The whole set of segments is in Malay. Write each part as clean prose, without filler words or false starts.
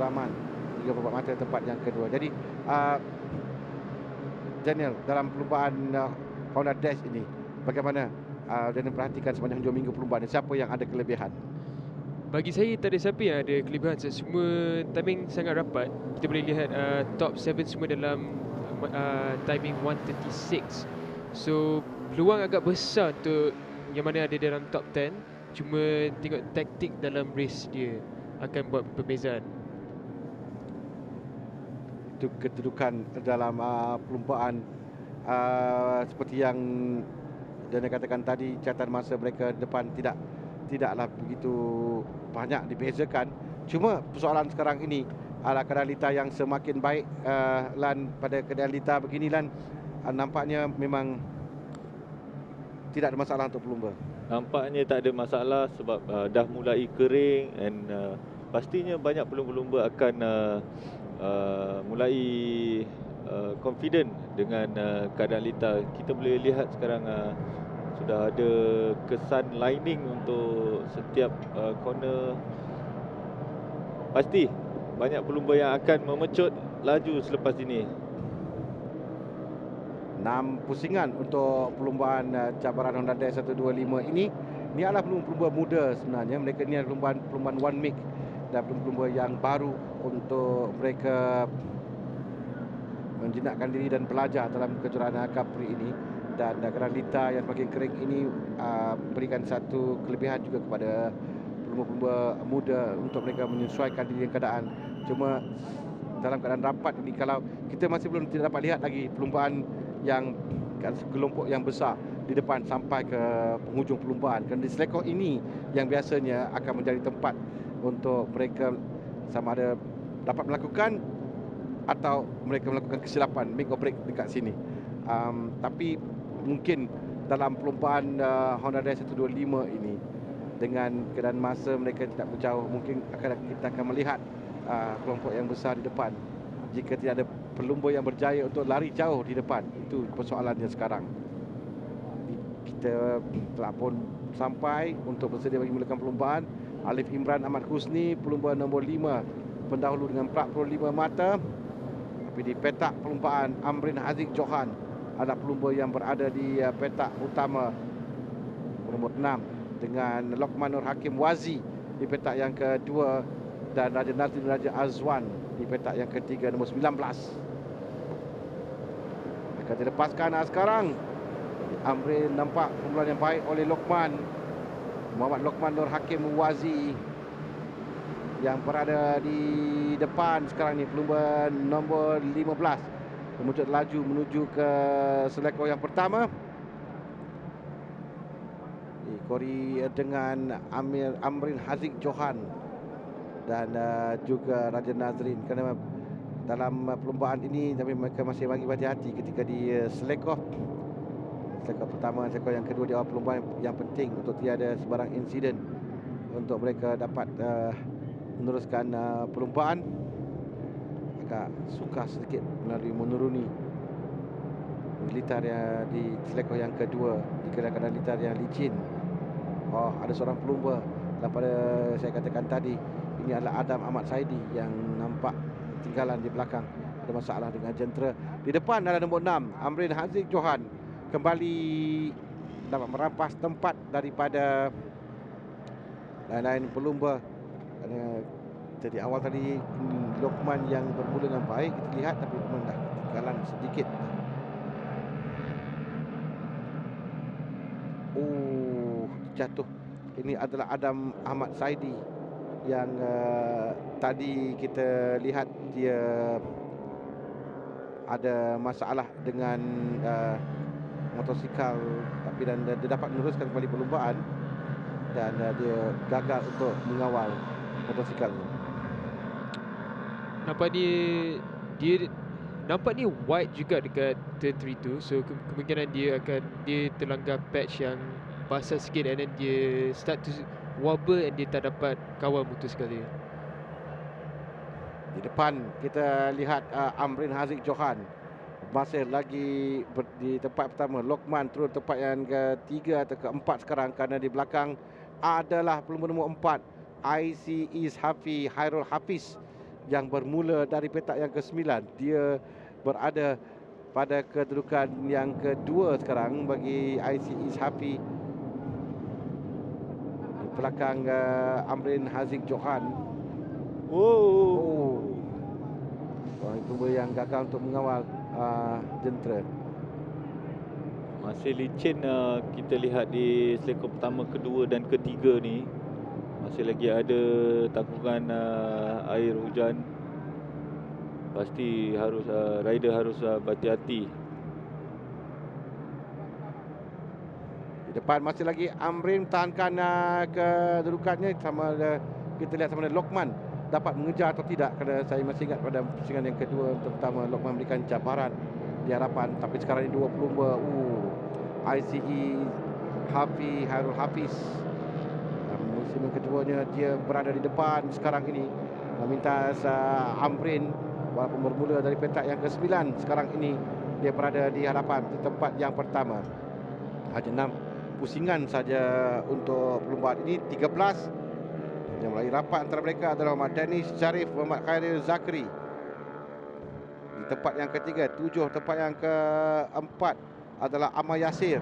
Rahman juga membuat mata tempat yang kedua. Jadi Daniel, dalam perlumbaan Honda Dash ini, bagaimana Daniel perhatikan sepanjang 2 minggu perlumbaan ini, siapa yang ada kelebihan? Bagi saya tak ada siapa yang ada kelebihan. Semua timing sangat rapat. Kita boleh lihat top 7 semua dalam timing 1:36. So peluang agak besar untuk yang mana ada dalam top 10. Cuma tengok taktik dalam race dia akan buat perbezaan. Itu kedudukan dalam perlumbaan seperti yang Daniel katakan tadi, catatan masa mereka depan tidaklah begitu banyak dibezakan. Cuma persoalan sekarang ini adalah keadaan Lita yang semakin baik. Lan pada keadaan Lita begini Lan, nampaknya memang tidak ada masalah untuk pelumba. Nampaknya tak ada masalah sebab dah mulai kering and pastinya banyak pelumba-pelumba akan mulai confident dengan keadaan Lita. Kita boleh lihat sekarang sudah ada kesan lining untuk setiap corner. Pasti banyak pelumba yang akan memecut laju selepas ini. 6 pusingan untuk perlumbaan cabaran Honda Dash 125 ini. Ini adalah pelumba muda sebenarnya. Mereka ni adalah perlumbaan one make dan pelumba yang baru untuk mereka menjinakkan diri dan belajar dalam kejuaraan Capri ini. Dan kerana Lita yang semakin kering ini berikan satu kelebihan juga kepada pelumba-pelumba muda untuk mereka menyesuaikan diri dengan keadaan. Cuma dalam keadaan rapat ini, kalau kita masih belum tidak dapat lihat lagi perlumbaan yang kelompok yang besar di depan sampai ke penghujung perlumbaan. Kerana di selekoh ini yang biasanya akan menjadi tempat untuk mereka sama ada dapat melakukan atau mereka melakukan kesilapan, make or break dekat sini. Tapi mungkin dalam perlumbaan Honda Dash 125 ini, dengan keadaan masa mereka tidak berjauh, mungkin kita akan melihat kelompok yang besar di depan jika tidak ada pelumba yang berjaya untuk lari jauh di depan. Itu persoalannya sekarang. Kita telah pun sampai untuk bersedia bagi mulakan perlumbaan. Alif Imran Ahmad Husni, pelumba nombor 5, pendahulu dengan 45 mata. Tapi di petak perlumbaan, Amrin Haziq Johan adalah pelumba yang berada di petak utama nombor 6, dengan Lokman Nur Hakim Wazi di petak yang kedua, dan Raja Nazrin Raja Azwan di petak yang ketiga nombor 19. Akan dilepaskan sekarang. Amrin nampak kumpulan yang baik oleh Lokman. Muhammad Lokman Nur Hakim Wazi yang berada di depan sekarang ni, pelumba nombor 15 memuncak laju menuju ke selekoh yang pertama. Diikori dengan Amrin Haziq Johan dan juga Raja Nazrin. Kerana dalam perlumbaan ini tapi mereka masih bagi hati-hati ketika di selekoh pertama, selekoh yang kedua di awal perlumbaan yang penting untuk tiada sebarang insiden untuk mereka dapat meneruskan perlumbaan. Agak sukar sedikit melalui menuruni litar yang di selekoh yang kedua di keadaan litar yang licin. Ada seorang pelumba dan pada saya katakan tadi, ini adalah Adam Ahmad Saidi yang nampak ketinggalan di belakang. Ada masalah dengan jentera. Di depan adalah nombor 6, Amrin Haziq Johan, kembali dapat merampas tempat daripada lain-lain pelumba. Jadi awal tadi Lokman yang bermula dengan baik, kita lihat, tapi Lokman dah ketinggalan sedikit. Jatuh. Ini adalah Adam Ahmad Saidi yang tadi kita lihat dia ada masalah dengan motosikal, tapi dan dia dapat meneruskan kembali perlumbaan dan dia gagal untuk mengawal motosikal. Nampak dia nampak ni wide juga dekat turn 3 tu. So kemungkinan dia terlanggar patch yang basah sikit, and then dia start to wobble and dia tak dapat kawal motosikal dia. Di depan kita lihat Amrin Haziq Johan masih lagi di tempat pertama. Lokman turun tempat yang ketiga atau keempat sekarang, kerana di belakang adalah pelumba nombor 4, IC Is Hafi Hairul Hafiz yang bermula dari petak yang ke-9. Dia berada pada kedudukan yang kedua sekarang bagi IC East Hafi di belakang Amrin Haziq Johan. Oh. Orang pelumba yang gagal untuk mengawal jentera. Masih licin kita lihat di selekor pertama, kedua dan ketiga ni. Masih lagi ada tanggungan air hujan. Pasti harus rider harus berhati-hati. Di depan masih lagi Amrin tahankan kedudukannya sama kita lihat sama ada Lokman dapat mengejar atau tidak, kerana saya masih ingat pada pusingan yang kedua untuk pertama Lokman memberikan cabaran di hadapan, tapi sekarang ini dua pelumba ICE Hafi Hairul Hafiz musim yang keduanya dia berada di depan sekarang ini meminta Amrin walaupun bermula dari petak yang ke-9 sekarang ini dia berada di hadapan di tempat yang pertama. Hanya 6 pusingan saja untuk perlumbaan ini. 13 yang mulai rapat antara mereka adalah Muhammad Danish Sharif, Muhammad Khairil Zakri di tempat yang ketiga. 7 tempat yang keempat adalah Amar Yasir.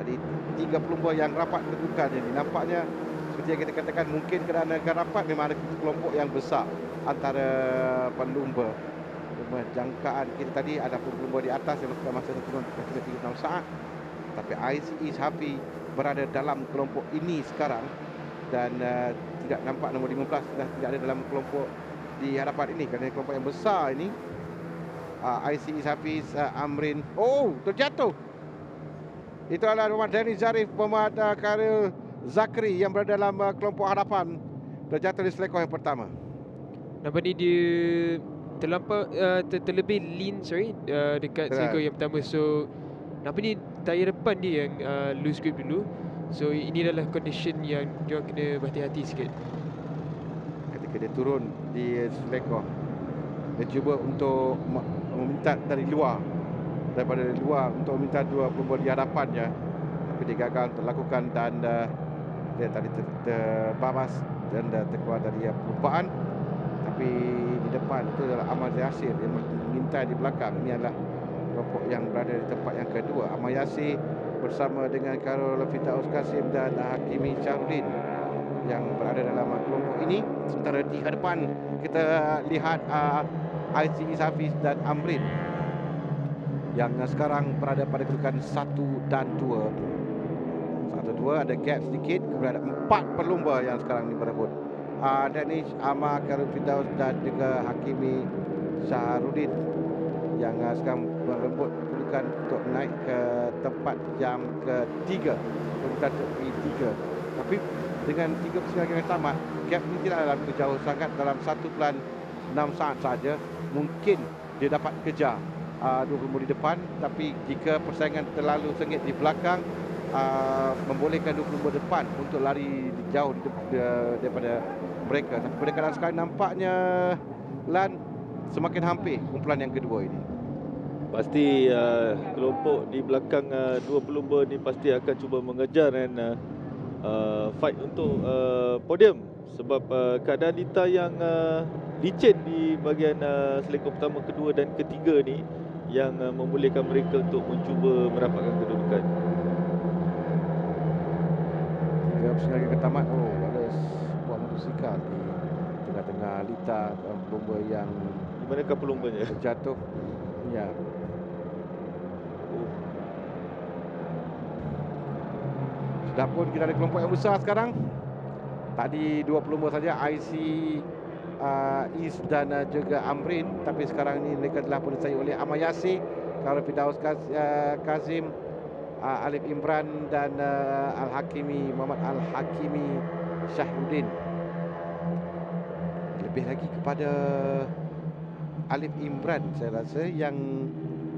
Jadi 3 pelumba yang rapat kedudukan ini. Nampaknya seperti yang kita katakan, mungkin kerana rapat memang ada kelompok yang besar antara pelumba. Jangkaan kita tadi ada pelumba di atas yang melakukan masa turun 36 saat. Tapi ICE Hafi berada dalam kelompok ini sekarang dan tidak nampak nombor 15 sudah tidak ada dalam kelompok di hadapan ini kerana kelompok yang besar ini. ICE Hafiz Amrin terjatuh. Itu adalah Muhammad Danish Zarif, Muhammad Khairil Zakri yang berada dalam kelompok hadapan, terjatuh di selekor yang pertama. Nampak ni dia terlebih lean dekat selekor yang pertama. So nampak ni tayar depan dia yang loose grip dulu. So ini adalah condition yang dia kena berhati-hati sikit. Ketika dia turun di selekor, dia cuba untuk meminta dari luar, daripada luar untuk meminta 2 pelumba di hadapannya, tapi dia gagal untuk lakukan dan dia tadi terbabas dan terkeluar dari perlumbaan. Tapi di depan itu adalah Amar Yasir yang mengintai di belakang. Ini adalah kelompok yang berada di tempat yang kedua. Amar Yasir bersama dengan Karol Firdaus Kasim dan Hakimi Syahrudin yang berada dalam kelompok ini. Sementara di hadapan kita lihat ICE Hafiz dan Amrin yang sekarang berada pada kedudukan 1 dan 2. 1-2 ada gap sedikit. Kemudian ada 4 pelumba yang sekarang ini berebut. Danish, Amar, Karol Firdaus dan juga Hakimi Syahrudin yang sekarang berebut kedudukan untuk naik ke tempat yang ketiga, kedudukan ketiga. Tapi dengan 3 pusingan yang tamat, gap ini tidak dalam jauh sangat, dalam 1.6 saat saja. Mungkin dia dapat kejar 20 di depan, tapi jika persaingan terlalu sengit di belakang, membolehkan 20 depan untuk lari jauh daripada mereka. Tapi pada keadaan sekarang nampaknya Lan semakin hampir kumpulan yang kedua ini. Pasti kelompok di belakang 2 pelumba ni pasti akan cuba mengejar dan fight untuk podium. Sebab keadaan Lita yang licin di bahagian selekor pertama, kedua dan ketiga ni yang membolehkan mereka untuk mencuba merapatkan kedudukan. 3 pusingan yang ketamat. Ada sebuah motosikal di tengah-tengah Lita dan pelumba yang Di manakah pelumbanya? terjatuh. Ya. Sudah pun kita ada kelompok yang besar sekarang. Tadi 2 pelumba saja, IC East dan juga Amrin. Tapi sekarang ini mereka telah pun disayai oleh Amar Yasir, Karol Firdaus Kazim, Alif Imran dan Al-Hakimi, Muhammad Al-Hakimi Syahrudin. Lebih lagi kepada Alif Imran saya rasa yang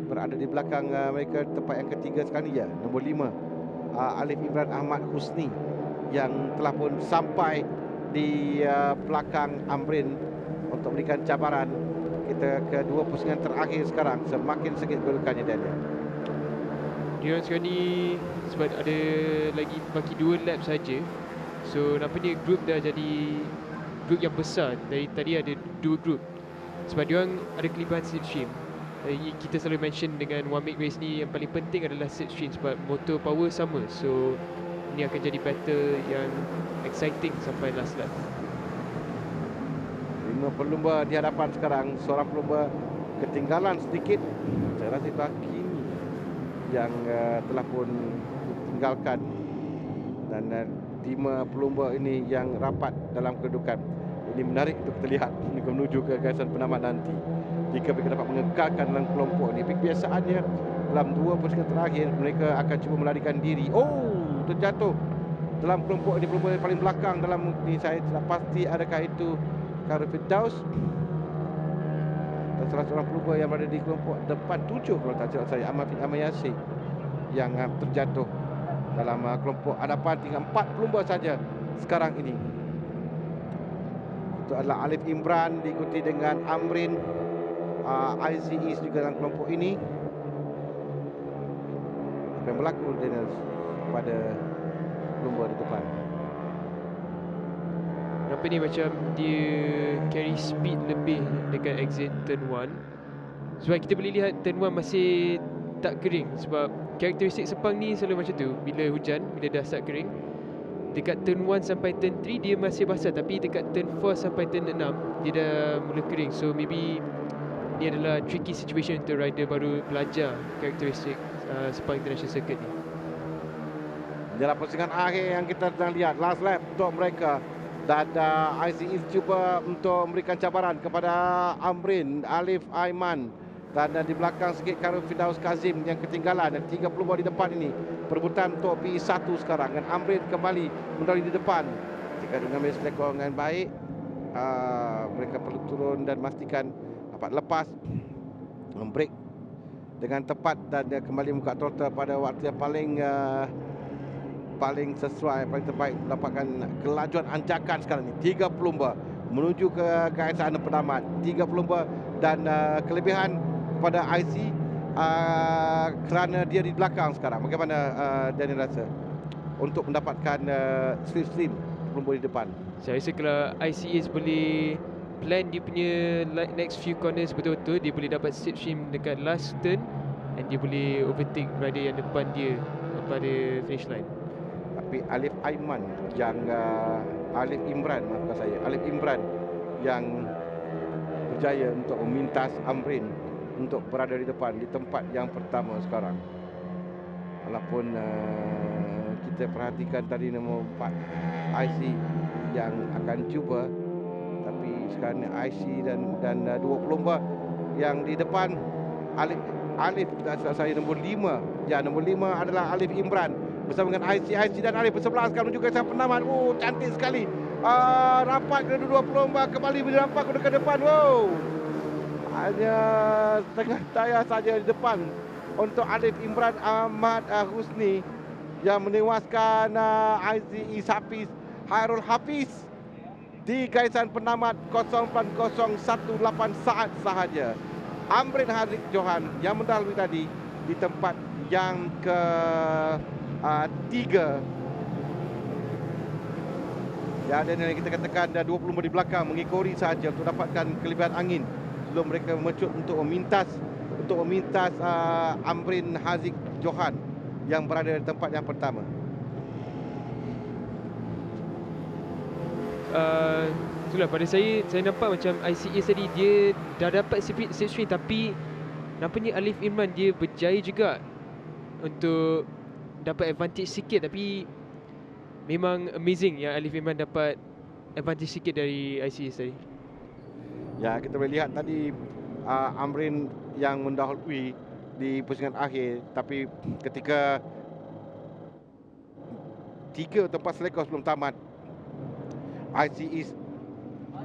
berada di belakang mereka tempat yang ketiga sekarang ni, nombor 5 Alif Imran Ahmad Husni yang telah pun sampai di belakang Amrin untuk memberikan cabaran. Kita ke 2 pusingan terakhir sekarang, semakin sengit kedudukannya Daniel. Dia sekarang ni sebab ada lagi baki 2 lap saja. So nampak ni group dah jadi grup yang besar. Dari tadi ada 2 grup. Sebab diorang ada kelebihan slipstream. Kita selalu mention dengan one make race ni yang paling penting adalah slipstream sebab motor power sama. So ni akan jadi battle yang exciting sampai last lap. 5 pelumba di hadapan sekarang. Seorang pelumba ketinggalan sedikit. Saya rasa itu Hakimi yang telah pun tinggalkan. Dan 5 pelumba ini yang rapat dalam kedudukan. Ini menarik untuk kita lihat menuju ke garisan penamat nanti. Jika mereka dapat mengekalkan dalam kelompok ini. Kebiasaannya dalam 2 pusingan terakhir mereka akan cuba melarikan diri. Oh, terjatuh dalam kelompok ini. Pelumba yang paling belakang dalam ini, saya tidak pasti adakah itu Khairul Firdaus atau salah seorang pelumba yang berada di kelompok depan 7 kalau tak silap saya, Ahmad Yasir yang terjatuh dalam kelompok hadapan. Tinggal 4 pelumba saja sekarang ini. Itu adalah Alif Imran diikuti dengan Amrin, ICE juga dalam kelompok ini. Apa yang berlaku Daniel pada pelumba di depan? Nampak ni macam dia carry speed lebih dekat exit turn 1. Sebab kita boleh lihat turn 1 masih tak kering. Sebab karakteristik Sepang ni selalu macam tu. Bila hujan, bila dah start kering, dekat turn 1 sampai turn 3 dia masih basah. Tapi dekat turn 4 sampai turn 6 dia dah mula kering. So maybe ni adalah tricky situation untuk rider baru belajar karakteristik Sepang International Circuit ni. Dalam pusingan akhir yang kita sedang lihat, last lap untuk mereka. Dan ICE cuba untuk memberikan cabaran kepada Amrin, Alif Aiman. Dan di belakang sikit Khairul Firdaus Kazim yang ketinggalan. Dan 3 pelumba di depan ini perebutan untuk P1 sekarang. Dan Amrin kembali mendahului di depan. Jika dengan selekor dengan baik, mereka perlu turun dan memastikan dapat lepas, membreak dengan tepat dan dia kembali membuka throttle pada waktu yang paling sesuai, paling terbaik mendapatkan kelajuan anjakan sekarang ini. 3 pelumba menuju ke garisan penamat. 3 pelumba dan kelebihan kepada IC kerana dia di belakang sekarang. Bagaimana Daniel rasa untuk mendapatkan slipstream pelumba di depan? Saya rasa kalau ICS boleh plan dia punya next few corners betul-betul, dia boleh dapat slipstream dekat last turn dan dia boleh overtake rider yang depan dia pada finish line. Tapi Alif Aiman yang Alif Imran, maafkan saya, Alif Imran yang berjaya untuk memintas Amrin untuk berada di depan di tempat yang pertama sekarang. Walaupun kita perhatikan tadi nombor 4 IC yang akan cuba, tapi sekarang IC dan 2 pelumba yang di depan. Alif saya nombor 5. Ya, nombor 5 adalah Alif Imran bersama dengan IC dan Alif bersebelah sekarang menuju ke sang penamat. Oh, cantik sekali. Rapat kedua-dua pelumba kembali menyampak ke depan. Wow. Hanya setengah daya saja di depan untuk Alif Imran Ahmad Husni yang menewaskan ICE Hafiz Hairul Hafiz di garisan penamat 0.018 saat sahaja. Amrin Haziq Johan yang mendahului tadi di tempat yang ke 3. Ya, dan yang kita katakan dah 20 di belakang mengikori sahaja untuk dapatkan kelebihan angin sebelum mereka mencut untuk memintas Amrin Haziq Johan yang berada di tempat yang pertama. Itulah pada saya nampak macam ICA tadi dia dah dapat slipstream, tapi nampaknya Alif Imran dia berjaya juga untuk dapat advantage sikit. Tapi memang amazing yang Alif Imran dapat advantage sikit dari ICA tadi. Ya, kita boleh lihat tadi Amrin yang mendahului di pusingan akhir, tapi ketika 3 tempat selekor sebelum tamat, ICE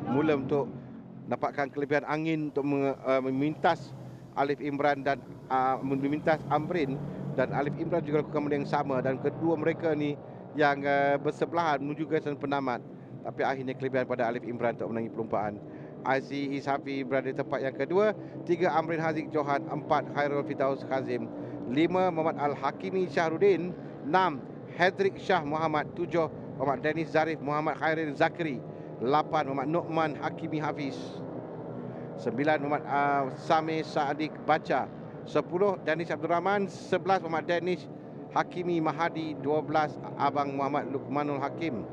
mula untuk dapatkan kelebihan angin untuk memintas Alif Imran dan memintas Amrin, dan Alif Imran juga lakukan benda yang sama, dan kedua mereka ni yang bersebelahan menuju garisan penamat. Tapi akhirnya kelebihan pada Alif Imran untuk menangi perlumbaan. ICE Safi berada di tempat yang kedua. 3 Amrin Haziq Johan, 4 Khairul Firdaus Kazim, 5 Muhammad Al-Hakimi Syahrudin, 6 Hedrick Shah Muhammad, 7 Muhammad Dennis Zarif Muhammad Khairin Zakri, 8 Muhammad Nu'man Hakimi Hafiz. 9 Muhammad Samir Saadik Baca. 10 Danis Abdul Rahman. 11 Muhammad Danis Hakimi Mahadi. 12 Abang Muhammad Lukmanul Hakim.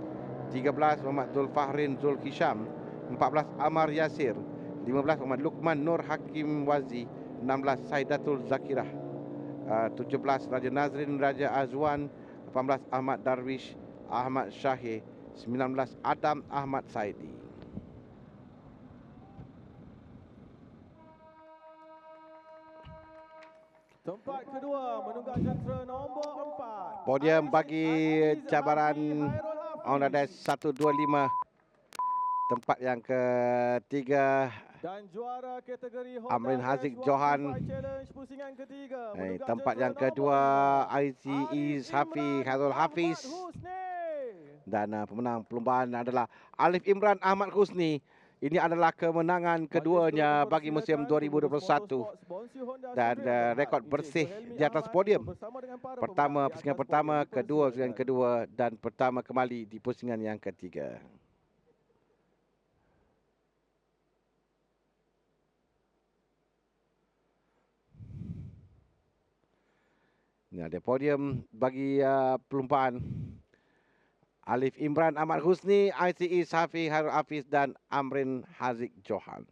13 Muhammad Zulfahrin Zulkisham. 14 Amar Yasir. 15 Muhammad Lukman Nur Hakim Wazi. 16 Saidatul Zakirah. 17 Raja Nazrin Raja Azwan. 18 Ahmad Darwish Ahmad Syahir. 19 Adam Ahmad Saidi. Tempat kedua menunggak jentera nombor 4. Podium bagi cabaran Onades 125. Tempat yang ketiga Dan juara kategori Amrin Haziq Johan. Challenge pusingan ketiga. Tempat yang kedua ICE Hafiz Hazul Hafiz. Dan pemenang perlombaan adalah Alif Imran Ahmad Husni. Ini adalah kemenangan keduanya bagi musim 2021 dan rekod bersih di atas podium. Pertama pusingan pertama, kedua pusingan kedua dan pertama kembali di pusingan yang ketiga. Ini ada podium bagi perlombaan Alif Imran Ahmad Husni, ICE Safi Harul Hafiz dan Amrin Haziq Johan.